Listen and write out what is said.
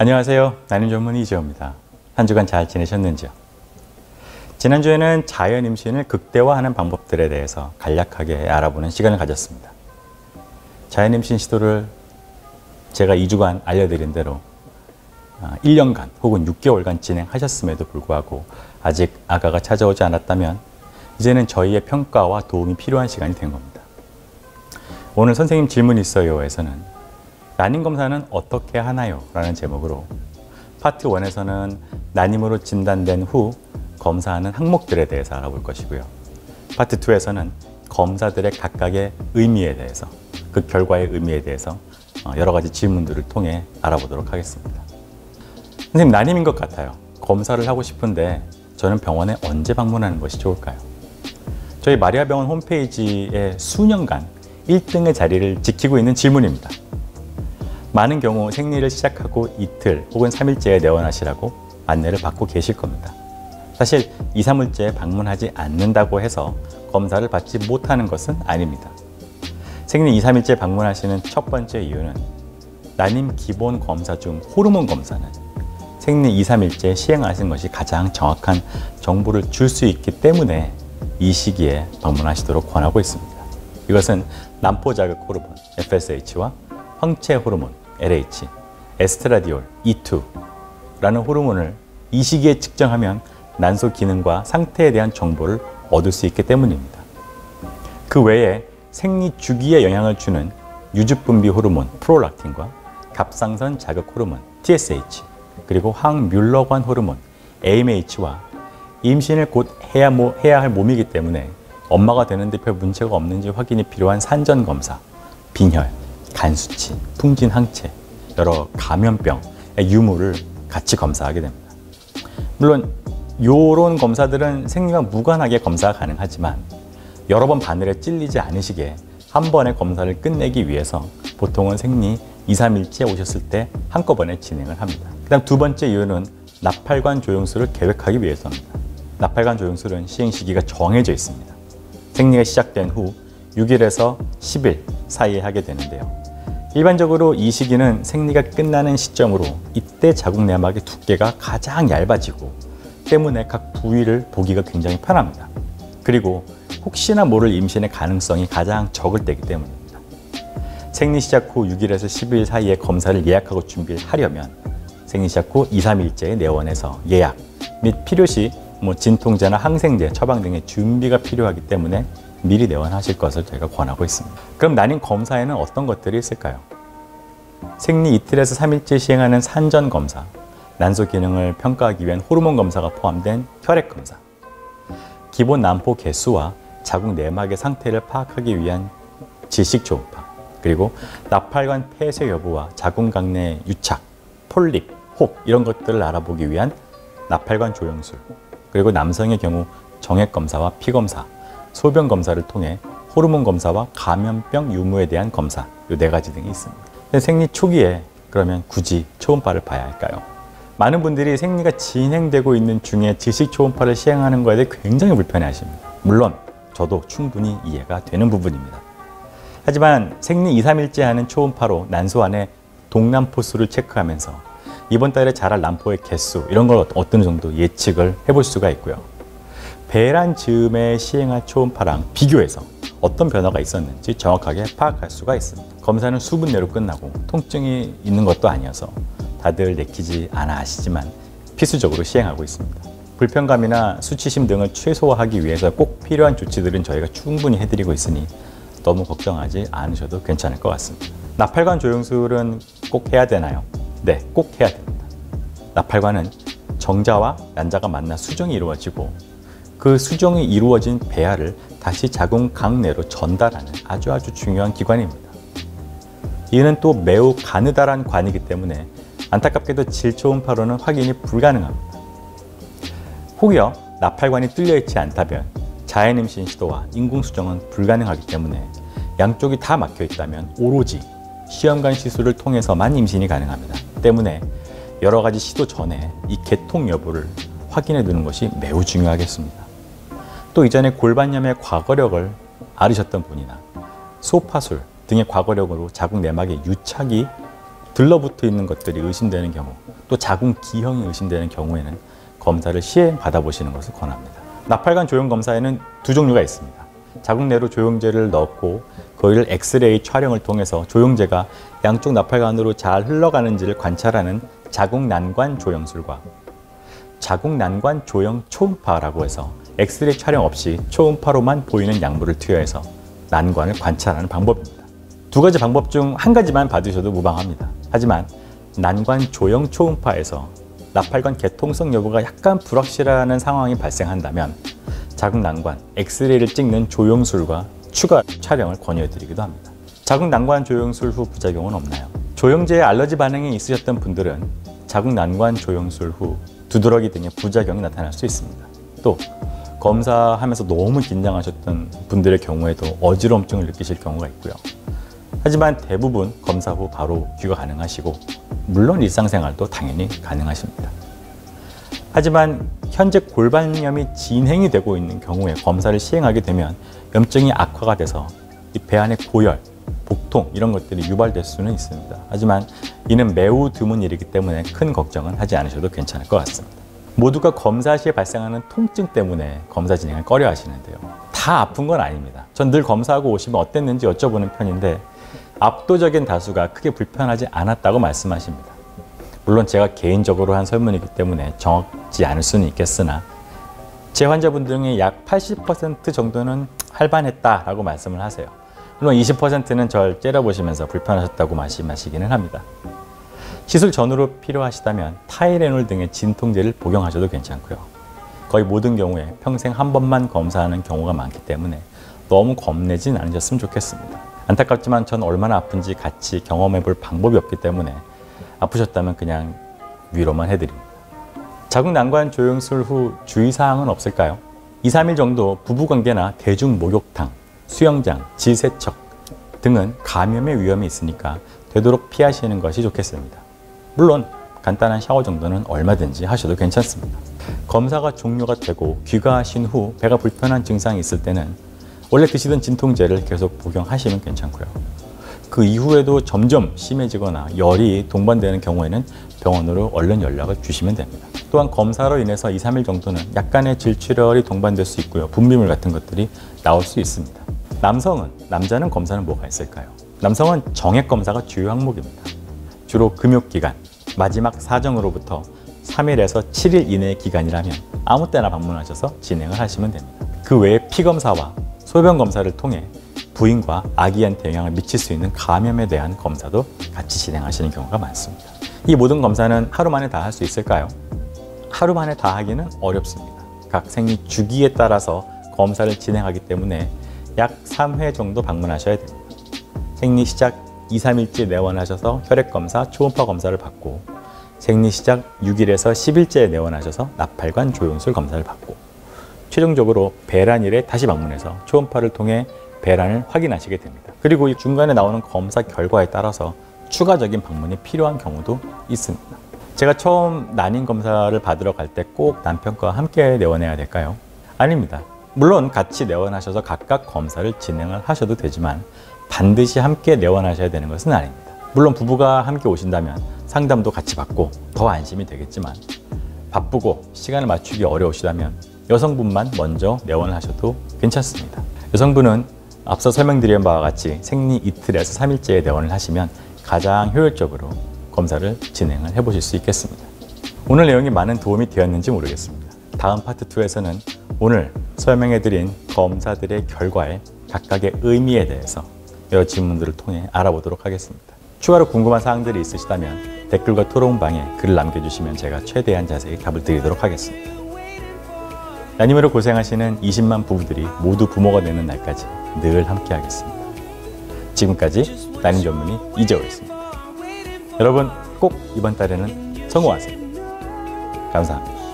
안녕하세요. 난임 전문 이재호입니다. 한 주간 잘 지내셨는지요? 지난주에는 자연 임신을 극대화하는 방법들에 대해서 간략하게 알아보는 시간을 가졌습니다. 자연 임신 시도를 제가 2주간 알려드린 대로 1년간 혹은 6개월간 진행하셨음에도 불구하고 아직 아가가 찾아오지 않았다면 이제는 저희의 평가와 도움이 필요한 시간이 된 겁니다. 오늘 선생님 질문 있어요에서는 난임 검사는 어떻게 하나요? 라는 제목으로 파트 1에서는 난임으로 진단된 후 검사하는 항목들에 대해서 알아볼 것이고요. 파트 2에서는 검사들의 각각의 의미에 대해서, 그 결과의 의미에 대해서 여러 가지 질문들을 통해 알아보도록 하겠습니다. 선생님, 난임인 것 같아요. 검사를 하고 싶은데 저는 병원에 언제 방문하는 것이 좋을까요? 저희 마리아병원 홈페이지에 수년간 1등의 자리를 지키고 있는 질문입니다. 많은 경우 생리를 시작하고 이틀 혹은 3일째에 내원하시라고 안내를 받고 계실 겁니다. 사실 2, 3일째에 방문하지 않는다고 해서 검사를 받지 못하는 것은 아닙니다. 생리 2, 3일째 방문하시는 첫 번째 이유는 난임 기본 검사 중 호르몬 검사는 생리 2, 3일째 시행하시는 것이 가장 정확한 정보를 줄 수 있기 때문에 이 시기에 방문하시도록 권하고 있습니다. 이것은 난포 자극 호르몬 FSH와 황체 호르몬 LH, 에스트라디올 E2라는 호르몬을 이 시기에 측정하면 난소 기능과 상태에 대한 정보를 얻을 수 있기 때문입니다. 그 외에 생리 주기에 영향을 주는 유즙분비 호르몬 프롤락틴과 갑상선 자극 호르몬 TSH, 그리고 항뮬러관 호르몬 AMH와 임신을 곧 해야 할 몸이기 때문에 엄마가 되는데 별 문제가 없는지 확인이 필요한 산전 검사, 빈혈, 간 수치, 풍진 항체, 여러 감염병의 유무를 같이 검사하게 됩니다. 물론 이런 검사들은 생리와 무관하게 검사가 가능하지만 여러 번 바늘에 찔리지 않으시게 한 번의 검사를 끝내기 위해서 보통은 생리 2, 3일째 오셨을 때 한꺼번에 진행을 합니다. 그 다음 두 번째 이유는 나팔관 조영술을 계획하기 위해서입니다. 나팔관 조영술은 시행 시기가 정해져 있습니다. 생리가 시작된 후 6일에서 10일 사이에 하게 되는데요. 일반적으로 이 시기는 생리가 끝나는 시점으로 이때 자궁 내막의 두께가 가장 얇아지고 때문에 각 부위를 보기가 굉장히 편합니다. 그리고 혹시나 모를 임신의 가능성이 가장 적을 때이기 때문입니다. 생리 시작 후 6일에서 10일 사이에 검사를 예약하고 준비를 하려면 생리 시작 후 2, 3일째에 내원해서 예약 및 필요시 진통제나 항생제 처방 등의 준비가 필요하기 때문에 미리 내원하실 것을 저희가 권하고 있습니다. 그럼 난임 검사에는 어떤 것들이 있을까요? 생리 이틀에서 3일째 시행하는 산전 검사, 난소 기능을 평가하기 위한 호르몬 검사가 포함된 혈액 검사, 기본 난포 개수와 자궁 내막의 상태를 파악하기 위한 질식 초음파, 그리고 나팔관 폐쇄 여부와 자궁 강내 유착, 폴립, 혹 이런 것들을 알아보기 위한 나팔관 조영술, 그리고 남성의 경우 정액 검사와 피 검사, 소변 검사를 통해 호르몬 검사와 감염병 유무에 대한 검사, 이 4가지 등이 있습니다. 생리 초기에 그러면 굳이 초음파를 봐야 할까요? 많은 분들이 생리가 진행되고 있는 중에 질식 초음파를 시행하는 것에 대해 굉장히 불편해하십니다. 물론 저도 충분히 이해가 되는 부분입니다. 하지만 생리 2, 3일째 하는 초음파로 난소 안에 동남포수를 체크하면서 이번 달에 자랄 난포의 개수 이런 걸 어떤 정도 예측을 해볼 수가 있고요. 배란 즈음에 시행한 초음파랑 비교해서 어떤 변화가 있었는지 정확하게 파악할 수가 있습니다. 검사는 수분 내로 끝나고 통증이 있는 것도 아니어서 다들 내키지 않아 하시지만 필수적으로 시행하고 있습니다. 불편감이나 수치심 등을 최소화하기 위해서 꼭 필요한 조치들은 저희가 충분히 해드리고 있으니 너무 걱정하지 않으셔도 괜찮을 것 같습니다. 나팔관 조영술은 꼭 해야 되나요? 네, 꼭 해야 됩니다. 나팔관은 정자와 난자가 만나 수정이 이루어지고 그 수정이 이루어진 배아를 다시 자궁 강내로 전달하는 아주 중요한 기관입니다. 이는 또 매우 가느다란 관이기 때문에 안타깝게도 질초음파로는 확인이 불가능합니다. 혹여 나팔관이 뚫려있지 않다면 자연임신 시도와 인공수정은 불가능하기 때문에 양쪽이 다 막혀 있다면 오로지 시험관 시술을 통해서만 임신이 가능합니다. 때문에 여러 가지 시도 전에 이 개통 여부를 확인해 두는 것이 매우 중요하겠습니다. 또 이전에 골반염의 과거력을 앓으셨던 분이나 소파술 등의 과거력으로 자궁 내막의 유착이 들러붙어 있는 것들이 의심되는 경우, 또 자궁 기형이 의심되는 경우에는 검사를 시행 받아보시는 것을 권합니다. 나팔관 조형 검사에는 두 종류가 있습니다. 자궁 내로 조영제를 넣고 거기를 엑스레이 촬영을 통해서 조영제가 양쪽 나팔관으로 잘 흘러가는지를 관찰하는 자궁난관 조영술과 자궁난관 조형 초음파라고 해서 엑스레이 촬영 없이 초음파로만 보이는 약물을 투여해서 난관을 관찰하는 방법입니다. 두 가지 방법 중 한 가지만 받으셔도 무방합니다. 하지만 난관 조형 초음파에서 나팔관 개통성 여부가 약간 불확실한 상황이 발생한다면 자궁난관 엑스레이를 찍는 조영술과 추가 촬영을 권유해드리기도 합니다. 자궁난관 조영술 후 부작용은 없나요? 조영제에 알러지 반응이 있으셨던 분들은 자궁난관 조영술 후 두드러기 등의 부작용이 나타날 수 있습니다. 또 검사하면서 너무 긴장하셨던 분들의 경우에도 어지러움증을 느끼실 경우가 있고요. 하지만 대부분 검사 후 바로 귀가 가능하시고 물론 일상생활도 당연히 가능하십니다. 하지만 현재 골반염이 진행이 되고 있는 경우에 검사를 시행하게 되면 염증이 악화가 돼서 이 배 안에 고열, 복통 이런 것들이 유발될 수는 있습니다. 하지만 이는 매우 드문 일이기 때문에 큰 걱정은 하지 않으셔도 괜찮을 것 같습니다. 모두가 검사 시에 발생하는 통증 때문에 검사 진행을 꺼려 하시는데요. 다 아픈 건 아닙니다. 전 늘 검사하고 오시면 어땠는지 여쭤보는 편인데 압도적인 다수가 크게 불편하지 않았다고 말씀하십니다. 물론 제가 개인적으로 한 설문이기 때문에 정확지 않을 수는 있겠으나 제 환자분들 중에 약 80% 정도는 할만했다라고 말씀을 하세요. 물론 20%는 절 째려보시면서 불편하셨다고 말씀하시기는 합니다. 시술 전후로 필요하시다면 타이레놀 등의 진통제를 복용하셔도 괜찮고요. 거의 모든 경우에 평생 한 번만 검사하는 경우가 많기 때문에 너무 겁내진 않으셨으면 좋겠습니다. 안타깝지만 전 얼마나 아픈지 같이 경험해 볼 방법이 없기 때문에 아프셨다면 그냥 위로만 해드립니다. 자궁난관 조영술 후 주의사항은 없을까요? 2, 3일 정도 부부관계나 대중목욕탕, 수영장, 질세척 등은 감염의 위험이 있으니까 되도록 피하시는 것이 좋겠습니다. 물론 간단한 샤워 정도는 얼마든지 하셔도 괜찮습니다. 검사가 종료가 되고 귀가하신 후 배가 불편한 증상이 있을 때는 원래 드시던 진통제를 계속 복용하시면 괜찮고요. 그 이후에도 점점 심해지거나 열이 동반되는 경우에는 병원으로 얼른 연락을 주시면 됩니다. 또한 검사로 인해서 2, 3일 정도는 약간의 질출혈이 동반될 수 있고요. 분비물 같은 것들이 나올 수 있습니다. 남자는 검사는 뭐가 있을까요? 남성은 정액 검사가 주요 항목입니다. 주로 금욕기간, 마지막 사정으로부터 3일에서 7일 이내의 기간이라면 아무 때나 방문하셔서 진행을 하시면 됩니다. 그 외에 피검사와 소변 검사를 통해 부인과 아기한테 영향을 미칠 수 있는 감염에 대한 검사도 같이 진행하시는 경우가 많습니다. 이 모든 검사는 하루 만에 다 할 수 있을까요? 하루 만에 다 하기는 어렵습니다. 각 생리 주기에 따라서 검사를 진행하기 때문에 약 3회 정도 방문하셔야 됩니다. 생리 시작 2, 3일째 내원하셔서 혈액검사, 초음파 검사를 받고 생리 시작 6일에서 10일째 내원하셔서 나팔관 조영술 검사를 받고 최종적으로 배란일에 다시 방문해서 초음파를 통해 배란을 확인하시게 됩니다. 그리고 이 중간에 나오는 검사 결과에 따라서 추가적인 방문이 필요한 경우도 있습니다. 제가 처음 난임 검사를 받으러 갈 때 꼭 남편과 함께 내원해야 될까요? 아닙니다. 물론 같이 내원하셔서 각각 검사를 진행을 하셔도 되지만 반드시 함께 내원하셔야 되는 것은 아닙니다. 물론 부부가 함께 오신다면 상담도 같이 받고 더 안심이 되겠지만 바쁘고 시간을 맞추기 어려우시다면 여성분만 먼저 내원을 하셔도 괜찮습니다. 여성분은 앞서 설명드린 바와 같이 생리 이틀에서 3일째에 내원을 하시면 가장 효율적으로 검사를 진행을 해보실 수 있겠습니다. 오늘 내용이 많은 도움이 되었는지 모르겠습니다. 다음 파트 2에서는 오늘 설명해드린 검사들의 결과에 각각의 의미에 대해서 여러 질문들을 통해 알아보도록 하겠습니다. 추가로 궁금한 사항들이 있으시다면 댓글과 토론방에 글을 남겨주시면 제가 최대한 자세히 답을 드리도록 하겠습니다. 난임으로 고생하시는 20만 부부들이 모두 부모가 되는 날까지 늘 함께 하겠습니다. 지금까지 난임 전문의 이재호였습니다. 여러분 꼭 이번 달에는 성공하세요. 감사합니다.